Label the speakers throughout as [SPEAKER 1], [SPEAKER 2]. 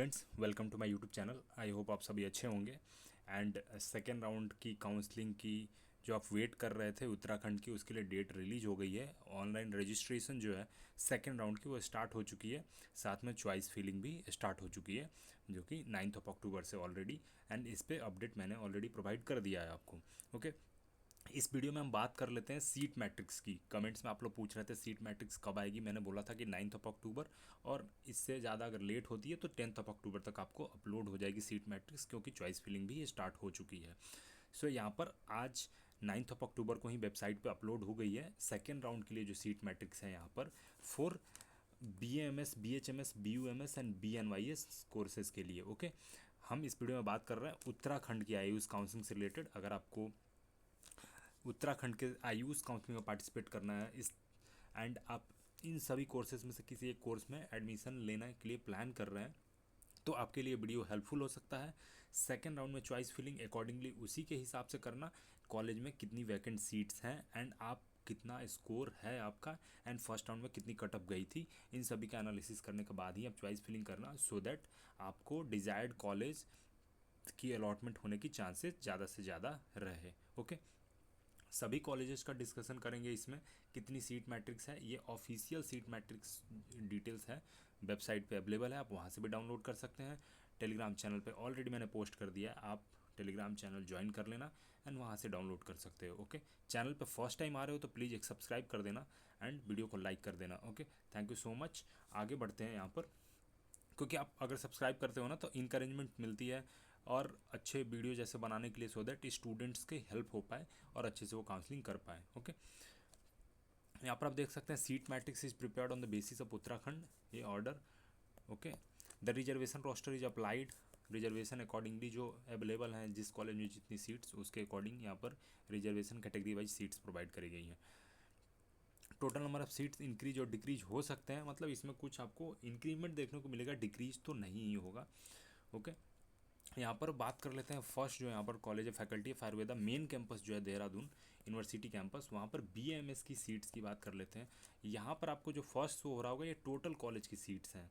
[SPEAKER 1] Friends, welcome to my YouTube channel. I hope आप सभी अच्छे होंगे। एंड सेकेंड राउंड की काउंसलिंग की जो आप वेट कर रहे थे उत्तराखंड की, उसके लिए डेट रिलीज हो गई है। ऑनलाइन रजिस्ट्रेशन जो है सेकेंड राउंड की वो स्टार्ट हो चुकी है। साथ में चॉइस फिलिंग भी स्टार्ट हो चुकी है, जो कि 9 अक्टूबर से ऑलरेडी। एंड इस पर अपडेट मैंने ऑलरेडी प्रोवाइड कर दिया है आपको। ओके, इस वीडियो में हम बात कर लेते हैं सीट मैट्रिक्स की। कमेंट्स में आप लोग पूछ रहे थे सीट मैट्रिक्स कब आएगी। मैंने बोला था कि 9 अक्टूबर, और इससे ज़्यादा अगर लेट होती है तो 10 अक्टूबर तक आपको अपलोड हो जाएगी सीट मैट्रिक्स, क्योंकि चॉइस फिलिंग भी स्टार्ट हो चुकी है। सो यहाँ पर आज 9 अक्टूबर को ही वेबसाइट पे अपलोड हो गई है सेकेंड राउंड के लिए जो सीट मैट्रिक्स है यहाँ पर for BAMS, BHMS, BUMS and BNYS courses के लिए। ओके, हम इस वीडियो में बात कर रहे हैं उत्तराखंड की आयुष काउंसलिंग से रिलेटेड। अगर आपको उत्तराखंड के आयुष काउंसलिंग में पार्टिसिपेट करना है इस एंड आप इन सभी कोर्सेज में से किसी एक कोर्स में एडमिशन लेने के लिए प्लान कर रहे हैं, तो आपके लिए वीडियो हेल्पफुल हो सकता है। सेकेंड राउंड में चॉइस फिलिंग अकॉर्डिंगली उसी के हिसाब से करना, कॉलेज में कितनी वैकेंट सीट्स हैं एंड आप कितना स्कोर है आपका, एंड फर्स्ट राउंड में कितनी कटअप गई थी, इन सभी का एनालिसिस करने के बाद ही आप चॉइस फिलिंग करना, सो दैट आपको डिजायर्ड कॉलेज की अलॉटमेंट होने की चांसेस ज़्यादा से ज़्यादा रहे। ओके, सभी कॉलेजेस का डिस्कशन करेंगे इसमें। कितनी सीट मैट्रिक्स है, ये ऑफिशियल सीट मैट्रिक्स डिटेल्स है, वेबसाइट पे अवेलेबल है, आप वहाँ से भी डाउनलोड कर सकते हैं। टेलीग्राम चैनल पे ऑलरेडी मैंने पोस्ट कर दिया है, आप टेलीग्राम चैनल ज्वाइन कर लेना एंड वहाँ से डाउनलोड कर सकते हो। ओके, चैनल पे फर्स्ट टाइम आ रहे हो तो प्लीज़ एक सब्सक्राइब कर देना एंड वीडियो को लाइक कर देना। Okay, thank you so much. आगे बढ़ते हैं यहाँ पर, क्योंकि आप अगर सब्सक्राइब करते हो ना तो इंकरेजमेंट मिलती है और अच्छे वीडियो जैसे बनाने के लिए, सो दैट स्टूडेंट्स के हेल्प हो पाए और अच्छे से वो काउंसलिंग कर पाए। ओके, यहाँ पर आप देख सकते हैं seat matrix is prepared on the basis of Uttarakhand, ये order. Okay, the reservation roster is applied, reservation accordingly जो अवेलेबल हैं जिस कॉलेज में जितनी सीट्स उसके अकॉर्डिंग यहाँ पर reservation category wise seats provide करी गई हैं। Total number of seats increase और डिक्रीज हो सकते हैं, मतलब इसमें कुछ आपको इंक्रीमेंट देखने को मिलेगा, डिक्रीज तो नहीं ही होगा। ओके, यहाँ पर बात कर लेते हैं फर्स्ट जो यहाँ पर college of faculty of Ayurveda main campus जो है देहरादून यूनिवर्सिटी कैंपस, वहाँ पर BAMS की सीट्स की बात कर लेते हैं। यहाँ पर आपको जो फर्स्ट शो हो रहा होगा ये टोटल कॉलेज की सीट्स हैं।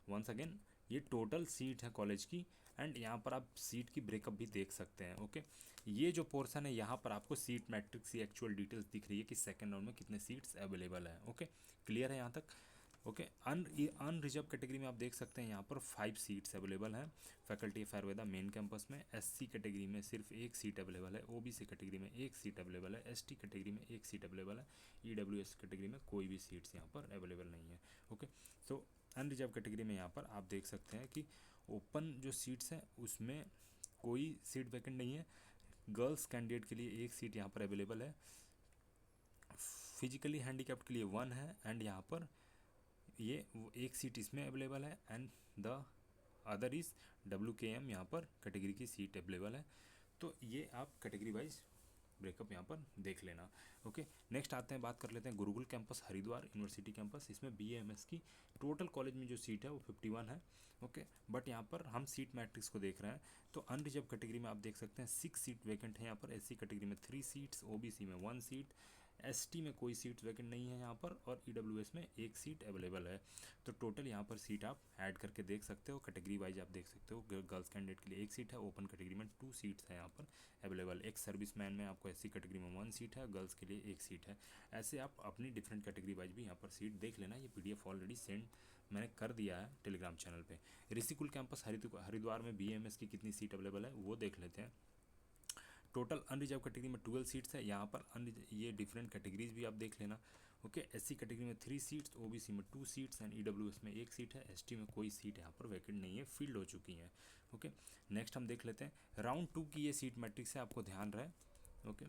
[SPEAKER 1] वंस अगेन, ये टोटल सीट है कॉलेज की, एंड यहाँ पर आप सीट की ब्रेकअप भी देख सकते हैं। ओके, ये जो पोर्शन है यहाँ पर आपको सीट मैट्रिक्स की एक्चुअल डिटेल्स दिख रही है कि सेकेंड राउंड में कितने सीट्स अवेलेबल है। ओके, क्लियर है यहाँ तक। ओके, अनरिजर्व कैटेगरी में आप देख सकते हैं यहाँ पर 5 सीट्स अवेलेबल हैं faculty of Ayurveda main campus में। SC कैटेगरी में सिर्फ 1 सीट अवेलेबल है, OBC कैटेगरी में 1 सीट अवेलेबल है, ST कैटेगरी में 1 सीट अवेलेबल है, EWS कैटेगरी में कोई भी सीट्स यहाँ पर अवेलेबल नहीं है। ओके, सो अनरिजर्व कैटेगरी में यहाँ पर आप देख सकते हैं कि ओपन जो सीट्स हैं उसमें कोई सीट वैकेंट नहीं है। गर्ल्स कैंडिडेट के लिए 1 सीट यहाँ पर अवेलेबल है, फिजिकली हैंडीकैप्ड के लिए 1 है, एंड यहाँ पर ये 1 सीट इसमें अवेलेबल है, and the other is WKM यहाँ पर कैटेगरी की सीट अवेलेबल है। तो ये आप कैटेगरी वाइज ब्रेकअप यहाँ पर देख लेना। ओके, नेक्स्ट आते हैं, बात कर लेते हैं Gurukul campus Haridwar university campus. इसमें BAMS की टोटल कॉलेज में जो सीट है वो 51 है। ओके, बट यहाँ पर हम सीट मैट्रिक्स को देख रहे हैं तो अनरिजर्व कैटेगरी में आप देख सकते हैं 6 सीट वैकेंट है यहाँ पर, SC कैटेगरी में 3 सीट्स, OBC में 1 सीट, ST में कोई सीट वैकेंट नहीं है यहाँ पर, और EWS में 1 सीट अवेलेबल है। तो टोटल यहाँ पर सीट आप ऐड करके देख सकते हो, कैटेगरी वाइज आप देख सकते हो। गर्ल्स कैंडिडेट के लिए 1 सीट है, ओपन कैटेगरी में 2 सीट्स है यहाँ पर अवेलेबल। एक सर्विसमैन में आपको SC कैटेगरी में 1 सीट है, गर्ल्स के लिए 1 सीट है। ऐसे आप अपनी डिफरेंट कैटेगरी वाइज भी यहाँ पर सीट देख लेना। ये PDF ऑलरेडी सेंड मैंने कर दिया है टेलीग्राम चैनल पे। ऋषिकुल कैंपस हरिद्वार में BAMS की कितनी सीट अवेलेबल है वो देख लेते हैं। टोटल अनरिजर्व कैटेगरी में 12 सीट्स है यहाँ पर। ये डिफरेंट कैटेगरीज भी आप देख लेना। ओके, SC कैटेगरी में 3 सीट्स, OBC में 2 सीट्स एंड EWS में 1 सीट है, ST में कोई सीट यहाँ पर वैकेंट नहीं है, फील्ड हो चुकी हैं। ओके, नेक्स्ट हम देख लेते हैं राउंड 2 की ये सीट मैट्रिक्स है, आपको ध्यान रहे। ओके,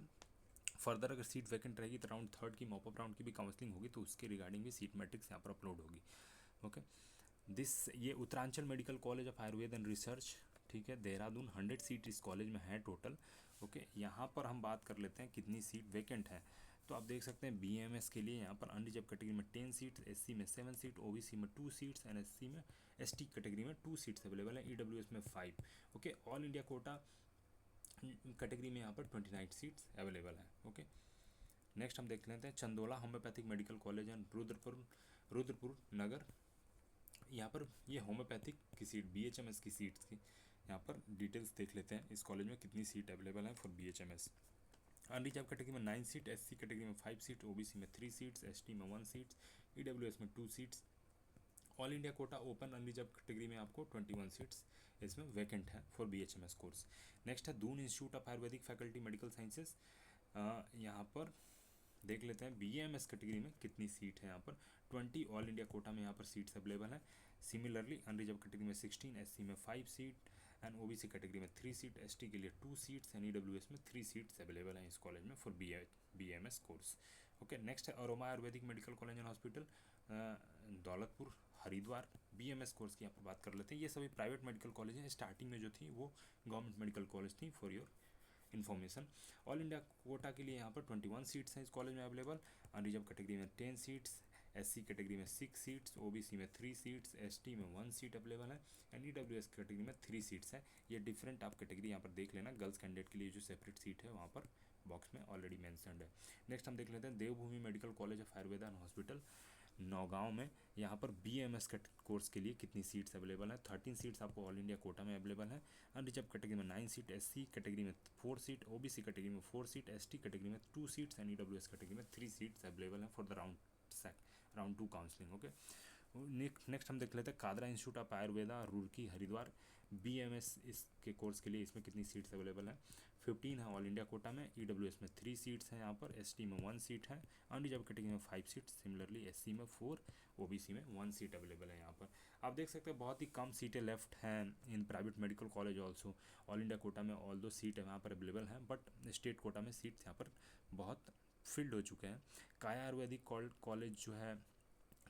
[SPEAKER 1] फर्दर अगर सीट वैकेंट रहेगी तो राउंड 3 की मॉपअप राउंड की भी काउंसलिंग होगी, तो उसके रिगार्डिंग भी सीट मैट्रिक्स यहाँ पर अपलोड होगी। ओके, ये Uttaranchal medical college of Ayurveda and research, ठीक है, देहरादून, 100 सीट इस कॉलेज में है टोटल। ओके, यहाँ पर हम बात कर लेते हैं कितनी सीट वैकेंट है। तो आप देख सकते हैं BAMS के लिए यहाँ पर अनरिजर्व कैटेगरी में 10 सीट्स, SC में 7 सीट, OBC में 2 सीट्स एंड ST कैटेगरी में 2 सीट्स अवेलेबल है, EWS में 5। Okay, all India quota category में यहाँ पर 29 सीट्स अवेलेबल है। ओके, नेक्स्ट हम देख लेते हैं Chandola homeopathic medical college and Rudrapur Nagar यहाँ पर ये होम्योपैथिक की सीट, BHMS की सीट्स की यहाँ पर डिटेल्स देख लेते हैं। इस कॉलेज में कितनी सीट अवेलेबल है फॉर BHMS। अनरिजर्व कैटेगरी में 9 सीट, SC कैटेगरी में 5 सीट, OBC में 3 सीट्स, ST में 1 सीट्स, EWS में 2 seats. All India quota open unreserved category में आपको 21 सीट्स इसमें वैकेंट है फॉर BHMS कोर्स। नेक्स्ट है Doon institute of Ayurvedic faculty medical sciences. यहाँ पर देख लेते हैं BAMS कैटेगरी में कितनी सीट है। यहाँ पर 20 ऑल इंडिया कोटा में यहाँ पर सीट्स अवेलेबल है। सिमिलरली अनरिजर्व कैटेगरी में 16, SC में 5 सीट एंड OBC कैटेगरी में 3 सीट, ST के लिए 2 सीट्स एंड EWS में 3 सीट्स अवेलेबल हैं इस कॉलेज में for BAMS course. Okay, next है aroma Ayurvedic medical college and hospital Daulatpur Haridwar. BMS course की यहाँ पर बात कर लेते हैं। ये सभी प्राइवेट मेडिकल कॉलेज हैं। स्टार्टिंग में जो थी वो गवर्नमेंट मेडिकल कॉलेज थी for your information. All India quota के लिए यहाँ पर 21 सीट्स हैं इस कॉलेज में अवेलेबल। अनरिजर्व कैटेगरी में 10 सीट्स, SC कैटेगरी में 6 सीट्स, OBC में 3 सीट्स, ST में 1 सीट अवेलेबल है एंड EWS कैटेगरी में 3 सीट्स हैं। ये डिफरेंट आप कैटेगरी यहाँ पर देख लेना। गर्ल्स कैंडिडेट के लिए जो सेपरेट सीट है वहाँ पर बॉक्स में ऑलरेडी मैंसनड है। नेक्स्ट हम देख लेते हैं Devbhoomi medical college of Ayurveda and hospital Naugaon में। यहाँ पर BMS के कोर्स के लिए कितनी सीट्स अवेलेबल हैं। 13 सीट्स आपको ऑल इंडिया कोटा में अवेलेबल है। अनरिजर्व कैटेगरी में 9 सीट, SC कैटेगरी में 4 सीट, OBC कैटेगरी में 4 सीट, ST कैटेगरी में 2 सीट्स एंड EWS कैटेगरी में 3 सीट्स अवेलेबल हैं for the round 2 counselling. Okay, next हम देख लेते हैं Kadra institute of Ayurveda Roorkee Haridwar. BMS इसके कोर्स के लिए इसमें कितनी सीट्स अवेलेबल हैं। 15 है ऑल इंडिया कोटा में, EWS में 3 सीट्स हैं यहाँ पर, ST में 1 सीट है, अनरिजर्व कैटेगरी में 5 सीट्स, सिमिलरली SC में 4, OBC में 1 सीट अवेलेबल है। यहाँ पर आप देख सकते हैं बहुत ही कम सीटें लेफ्ट हैं in private medical college also. All India Kota में ऑल दो सीट है यहाँ पर अवेलेबल हैं, बट स्टेट कोटा में सीट्स यहाँ पर बहुत फिल्ड हो चुके हैं। काया आयुर्वेदिक कॉलेज जो है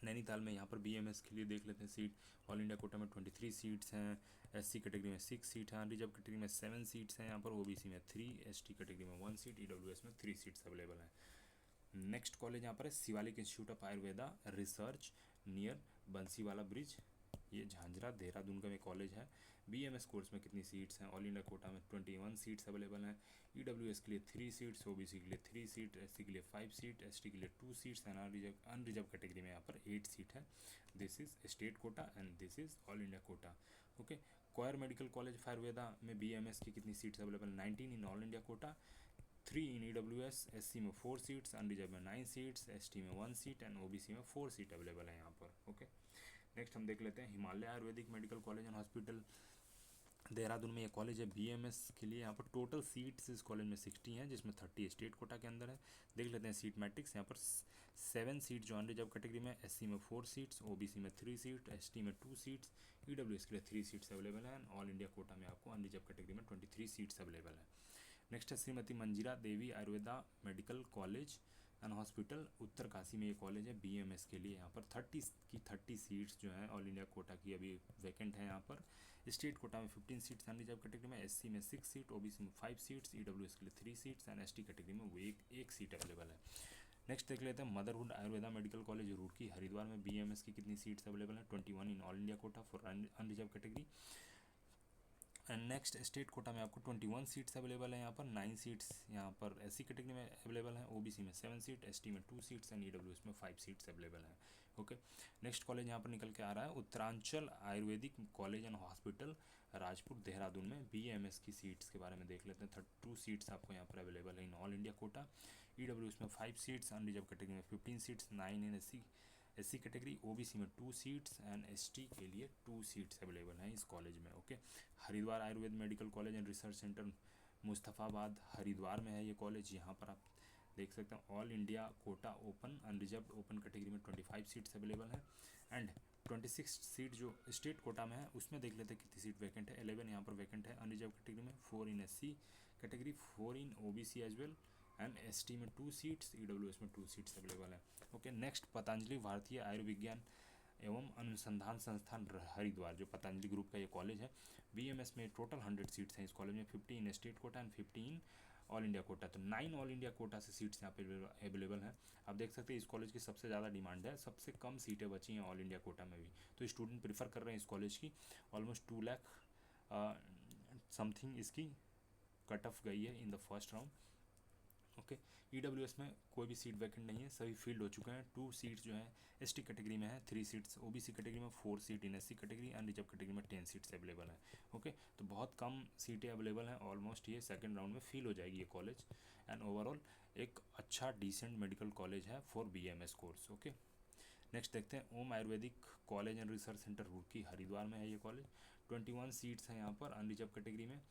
[SPEAKER 1] नैनीताल में, यहाँ पर BMS के लिए देख लेते हैं सीट। ऑल इंडिया कोटा में 23 सीट्स हैं, SC कैटेगरी में 6 सीट हैं, रिजर्व कैटेगरी में 7 सीट्स हैं यहाँ पर, OBC में 3, ST कैटेगरी में 1 सीट, EWS में 3 सीट्स अवेलेबल हैं। नेक्स्ट कॉलेज यहाँ पर है Shivalik institute of Ayurveda research near Bansiwala bridge, ये झांझरा देहरादून का में कॉलेज है। BMS कोर्स में कितनी सीट्स हैं। ऑल इंडिया कोटा में 21 सीट्स अवेलेबल हैं, EWS के लिए 3 सीट्स, OBC के लिए 3 सीट, SC के लिए 5 सीट, ST के लिए 2 सीट्स एंड अनरिजर्व कैटेगरी में यहाँ पर 8 सीट है। This is state quota and this is all India quota. Okay, कोयर मेडिकल कॉलेज ऑफ आयुर्वेदा में BMS की कितनी seats available. 19 in all India quota, 3 in EWS, SC में 4 सीट्स, अनरिजर्व में 9 सीट्स, ST में 1 सीट एंड OBC में 4 seat available है यहाँ पर। ओके, नेक्स्ट हम देख लेते हैं Himalaya Ayurvedic medical college and hospital Dehradun में। ये कॉलेज है BMS के लिए। यहाँ पर टोटल सीट्स इस कॉलेज में 60 हैं, जिसमें 30 स्टेट कोटा के अंदर है। देख लेते हैं सीट मैट्रिक्स। यहाँ पर 7 सीट जो अनरिजर्व कैटेगरी में, SC में 4 सीट्स, OBC में 3 सीट, ST में 2 सीट्स, EWS के लिए 3 सीट्स अवेलेबल हैं। ऑल इंडिया कोटा में आपको अनरिजर्व कैटेगरी में 23 सीट्स अवेलेबल है। नेक्स्ट है Shrimati Manjira Devi Ayurveda medical college and hospital Uttarkashi में। ये कॉलेज है BMS के लिए। यहाँ पर 30 सीट्स जो हैं ऑल इंडिया कोटा की अभी वैकेंट है। यहाँ पर स्टेट कोटा में 15 सीट्स अनरिजर्व कैटेगरी में, SC में 6 सीट, OBC में 5 सीट्स, EWS के लिए 3 सीट्स एंड ST कैटेगरी में वो एक सीट अवेलेबल है। नेक्स्ट देख लेते हैं motherhood Ayurveda medical college Roorkee Haridwar में। BMS की कितनी सीट्स अवेलेबल है। 21 in all India quota for unreserved category and next state quota में आपको 21 सीट्स अवेलेबल है। यहाँ पर 9 सीट्स यहाँ पर SC कैटेगरी में अवेलेबल है, OBC में 7 सीट, ST में 2 सीट्स एंड EWS में 5 सीट्स अवेलेबल है। ओके, नेक्स्ट कॉलेज यहाँ पर निकल के आ रहा है Uttaranchal Ayurvedic college and hospital Rajpur Dehradun में। BMS की सीट्स के बारे में देख लेते हैं। 32 सीट्स आपको यहाँ पर अवेलेबल है इन ऑल इंडिया कोटा, EWS में 5 सीट्स, अनरिजर्व कैटेगरी में 15 सीट्स, 9 इन SC कैटेगरी, OBC में 2 सीट्स एंड ST के लिए 2 सीट्स अवेलेबल हैं इस कॉलेज में। Okay, Haridwar Ayurveda medical college and research centre Mustafabad Haridwar में है ये कॉलेज। यहाँ पर आप देख सकते हैं all India quota open unreserved open category में 25 सीट्स अवेलेबल हैं एंड 26 सीट जो स्टेट कोटा में है उसमें देख लेते हैं कितनी सीट वैकेंट है। 11 यहाँ पर वैकेंट है अनरिजर्व कैटेगरी में, 4 in SC category, 4 in OBC as well and ST में 2 सीट्स, EWS में 2 सीट्स अवेलेबल है। ओके, नेक्स्ट पतंजलि भारतीय आयुर्विज्ञान एवं अनुसंधान संस्थान हरिद्वार, जो पतंजलि ग्रुप का ये कॉलेज है। BMS में टोटल 100 सीट्स हैं इस कॉलेज में, 50 इन state quota and 15 all India Kota. तो 9 ऑल इंडिया कोटा से सीट्स यहाँ पे अवेलेबल हैं। आप देख सकते हैं इस कॉलेज की सबसे ज़्यादा डिमांड है, सबसे कम सीटें बची हैं ऑल इंडिया कोटा में भी, तो स्टूडेंट प्रीफर कर रहे हैं इस कॉलेज की। ऑलमोस्ट 2 लाख समथिंग इसकी कट ऑफ गई है in the first round. Okay. EWS में कोई भी सीट वैकेंट नहीं है, सभी फील्ड हो चुके हैं। 2 सीट्स जो हैं एसटी कैटेगरी में है, 3 सीट्स ओबीसी कैटेगरी में, 4 सीट इन एससी कैटेगरी, अनरिजर्व कैटेगरी में 10 सीट्स अवेलेबल हैं। ओके, तो बहुत कम सीटें अवेलेबल हैं। ऑलमोस्ट ये सेकंड राउंड में फिल हो जाएगी ये कॉलेज। एंड ओवरऑल एक अच्छा डिसेंट मेडिकल कॉलेज है for BMS course. Okay, next देखते हैं Om Ayurvedic college and research centre Roorkee, Haridwar में है ये कॉलेज। 21 सीट्स हैं यहाँ पर अनरिजर्व कैटेगरी में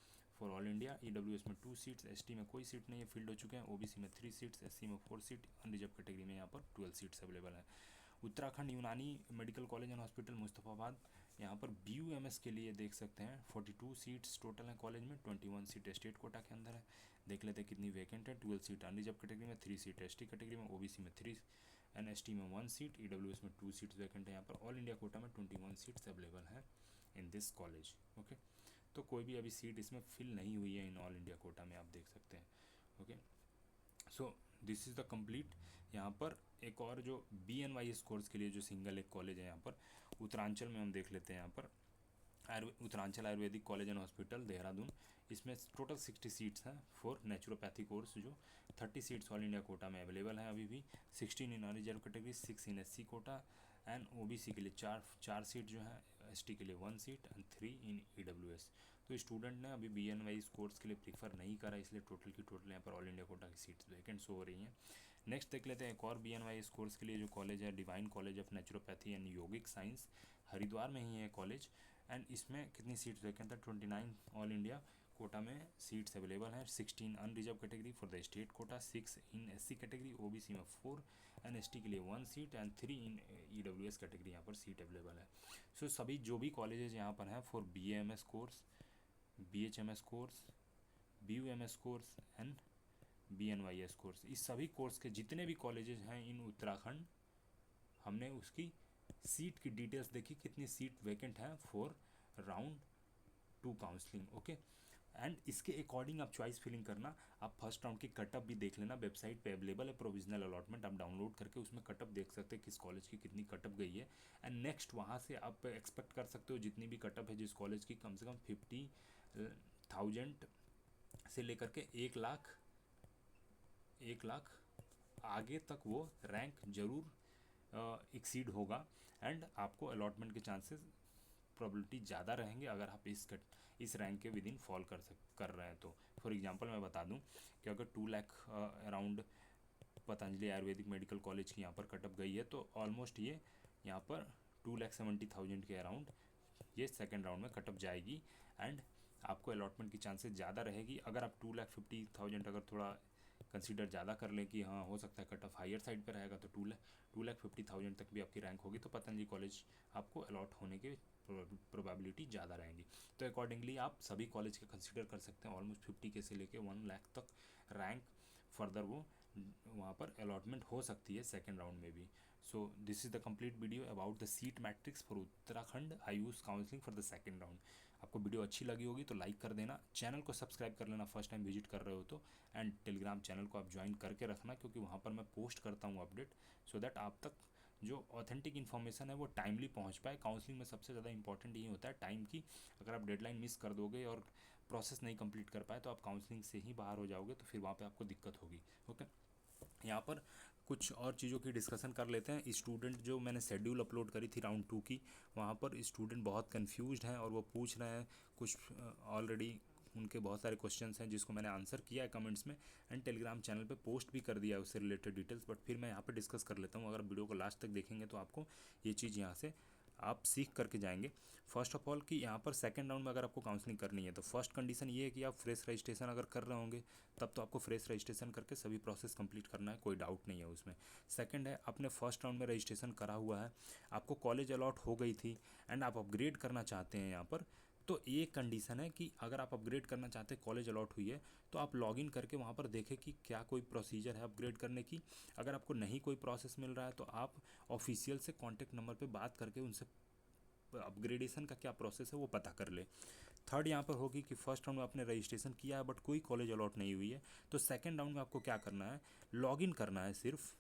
[SPEAKER 1] फॉर ऑल इंडिया। ईडब्ल्यूएस में 2 सीट्स, एसटी में कोई सीट नहीं है, फील्ड हो चुके हैं। ओबीसी में 3 सीट्स, एससी में 4 सीट, अनरिजर्व कैटेगरी में यहाँ पर 12 सीट्स अवेलेबल हैं। उत्तराखंड यूनानी medical college and hospital Mustafabad, यहाँ पर BUMS के लिए देख सकते हैं 42 सीट्स टोटल हैं कॉलेज में। 21 सीट स्टेट कोटा के अंदर है। देख लेते हैं कितनी वैकेंट है। 12 सीट अनरिजर्व कैटेगरी में, 3 सीट एसटी कैटेगरी में, ओबीसी में 3 एंड एसटी में 1 सीट, ईडब्ल्यूएस में 2 सीट्स वैकेंट है। यहाँ पर ऑल इंडिया कोटा में 21 सीट्स अवेलेबल हैं इन दिस कॉलेज। ओके, तो कोई भी अभी सीट इसमें फिल नहीं हुई है इन ऑल इंडिया कोटा में, आप देख सकते हैं। Okay, so this is the complete. यहाँ पर एक और जो BNYS कोर्स के लिए जो सिंगल एक कॉलेज है यहाँ पर उत्तरांचल में, हम देख लेते हैं। यहाँ पर Uttaranchal Ayurvedic college and hospital Dehradun, इसमें टोटल 60 सीट्स हैं फॉर नेचुरोपैथी कोर्स, जो 30 सीट्स ऑल इंडिया कोटा में अवेलेबल हैं अभी भी। 16 in reserve category, 6 in SC quota and OBC के लिए चार सीट जो है, एसटी के लिए 1 सीट एंड 3 इन ईडब्ल्यूएस। तो स्टूडेंट ने अभी BNYS कोर्स के लिए प्रीफर नहीं करा, इसलिए टोटल की टोटल यहाँ पर ऑल इंडिया कोटा की सीट्स वैकेंट्स हो रही हैं। नेक्स्ट देख लेते हैं एक और BNYS कोर्स के लिए जो कॉलेज है, divine college of naturopathy and yogic science, Haridwar में ही है कॉलेज। एंड इसमें कितनी सीट्स वैकेंट है? 29 ऑल इंडिया कोटा में सीट्स अवेलेबल हैं। 16 unreserved category for the state quota, 6 in SC category, OBC में 4 एंड एसटी के लिए 1 seat and 3 in EWS category यहाँ पर सीट अवेलेबल है। सो सभी जो भी कॉलेजेस यहाँ पर हैं for BAMS course, BHMS course, BUMS course and BNYS course, इस सभी कोर्स के जितने भी कॉलेजेस हैं इन उत्तराखंड, हमने उसकी सीट की डिटेल्स देखी, कितनी सीट वैकेंट है for round 2 counselling. Okay, and इसके अकॉर्डिंग आप चॉइस फिलिंग करना। आप फर्स्ट राउंड की कटअप भी देख लेना, वेबसाइट पे अवेलेबल है प्रोविजनल अलॉटमेंट, आप डाउनलोड करके उसमें कटअप देख सकते हैं किस कॉलेज की कितनी कटअप गई है। एंड नेक्स्ट वहाँ से आप एक्सपेक्ट कर सकते हो जितनी भी कटअप है जिस कॉलेज की, कम से कम 50,000 से लेकर के 1 लाख आगे तक वो रैंक जरूर एक्सीड होगा। एंड आपको अलॉटमेंट के चांसेस प्रोबेबिलिटी ज़्यादा रहेंगे अगर आप इस रैंक के विद इन फॉल कर रहे हैं तो। फॉर एग्जांपल मैं बता दूं कि अगर 2 lakh around Patanjali Ayurvedic medical college की यहाँ पर कटअप गई है, तो ऑलमोस्ट ये यहाँ पर 2,70,000 के अराउंड ये सेकेंड राउंड में कटअप जाएगी। एंड आपको अलॉटमेंट की चांसेस ज़्यादा रहेगी। अगर आप 2,50,000 अगर थोड़ा कंसीडर ज़्यादा कर लें कि हाँ हो सकता है कट ऑफ हायर साइड पर रहेगा, तो 2,50,000 तक भी आपकी रैंक होगी, तो पतंजलि कॉलेज आपको अलॉट होने के प्रोबेबिलिटी ज़्यादा रहेंगी। तो अकॉर्डिंगली आप सभी कॉलेज के कंसीडर कर सकते हैं। ऑलमोस्ट 50 के से लेके 1 लाख तक रैंक फर्दर वो वहाँ पर अलॉटमेंट हो सकती है सेकेंड राउंड में भी। So this is the complete video about the seat matrix for Uttarakhand Ayush counselling for the second round. आपको वीडियो अच्छी लगी होगी तो लाइक कर देना, चैनल को सब्सक्राइब कर लेना फर्स्ट टाइम विजिट कर रहे हो तो, एंड टेलीग्राम चैनल को आप ज्वाइन करके रखना, क्योंकि वहाँ पर मैं पोस्ट करता हूँ अपडेट, सो दैट आप तक जो ऑथेंटिक इन्फॉर्मेशन है वो टाइमली पहुँच पाए। काउंसलिंग में सबसे ज़्यादा इंपॉर्टेंट यही होता है टाइम की। अगर आप डेडलाइन मिस कर दोगे और प्रोसेस नहीं कंप्लीट कर पाए तो आप काउंसलिंग से ही बाहर हो जाओगे, तो फिर वहाँ पर आपको दिक्कत होगी। ओके, यहाँ पर कुछ और चीज़ों की डिस्कशन कर लेते हैं। स्टूडेंट जो मैंने शेड्यूल अपलोड करी थी राउंड 2 की, वहाँ पर स्टूडेंट बहुत कंफ्यूज्ड हैं और वो पूछ रहे हैं कुछ, ऑलरेडी उनके बहुत सारे क्वेश्चंस हैं जिसको मैंने आंसर किया है कमेंट्स में, एंड टेलीग्राम चैनल पे पोस्ट भी कर दिया है उससे रिलेटेड डिटेल्स, बट फिर मैं यहाँ पे डिस्कस कर लेता हूँ। अगर वीडियो को लास्ट तक देखेंगे तो आपको ये चीज़ यहाँ से आप सीख करके जाएंगे। फर्स्ट ऑफ ऑल कि यहाँ पर सेकंड राउंड में अगर आपको काउंसलिंग करनी है तो फर्स्ट कंडीशन ये है कि आप फ्रेश रजिस्ट्रेशन अगर कर रहे होंगे तब तो आपको फ्रेश रजिस्ट्रेशन करके सभी प्रोसेस कंप्लीट करना है, कोई डाउट नहीं है उसमें। सेकंड है, आपने फर्स्ट राउंड में रजिस्ट्रेशन करा हुआ है, आपको कॉलेज अलॉट हो गई थी एंड आप अपग्रेड करना चाहते हैं यहाँ पर, तो एक कंडीशन है कि अगर आप अपग्रेड करना चाहते हैं, कॉलेज अलॉट हुई है, तो आप लॉगिन करके वहाँ पर देखें कि क्या कोई प्रोसीजर है अपग्रेड करने की। अगर आपको नहीं कोई प्रोसेस मिल रहा है तो आप ऑफिशियल से कॉन्टैक्ट नंबर पे बात करके उनसे अपग्रेडेशन का क्या प्रोसेस है वो पता कर ले। थर्ड यहाँ पर होगी कि फर्स्ट राउंड में आपने रजिस्ट्रेशन किया है बट कोई कॉलेज अलॉट नहीं हुई है, तो सेकेंड राउंड में आपको क्या करना है, लॉगिन करना है। सिर्फ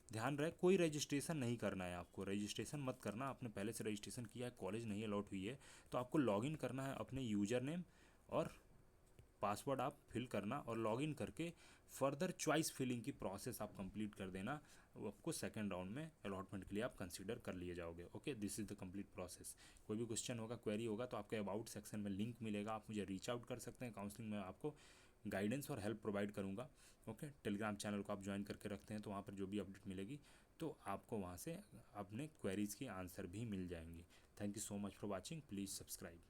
[SPEAKER 1] ध्यान रहे कोई रजिस्ट्रेशन नहीं करना है, आपको रजिस्ट्रेशन मत करना। आपने पहले से रजिस्ट्रेशन किया है, कॉलेज नहीं अलॉट हुई है, तो आपको लॉगिन करना है अपने यूज़र नेम और पासवर्ड आप फिल करना और लॉगिन करके फर्दर चॉइस फिलिंग की प्रोसेस आप कंप्लीट कर देना, वो आपको सेकंड राउंड में अलॉटमेंट के लिए आप कंसीडर कर लिए जाओगे। Okay, this is the complete process. कोई भी क्वेश्चन होगा, क्वेरी होगा तो आपके अबाउट सेक्शन में लिंक मिलेगा, आप मुझे रीच आउट कर सकते हैं। काउंसलिंग में आपको गाइडेंस और हेल्प प्रोवाइड करूँगा। ओके, टेलीग्राम चैनल को आप ज्वाइन करके रखते हैं तो वहाँ पर जो भी अपडेट मिलेगी तो आपको वहाँ से अपने क्वेरीज़ की आंसर भी मिल जाएंगी। Thank you so much for watching, please subscribe.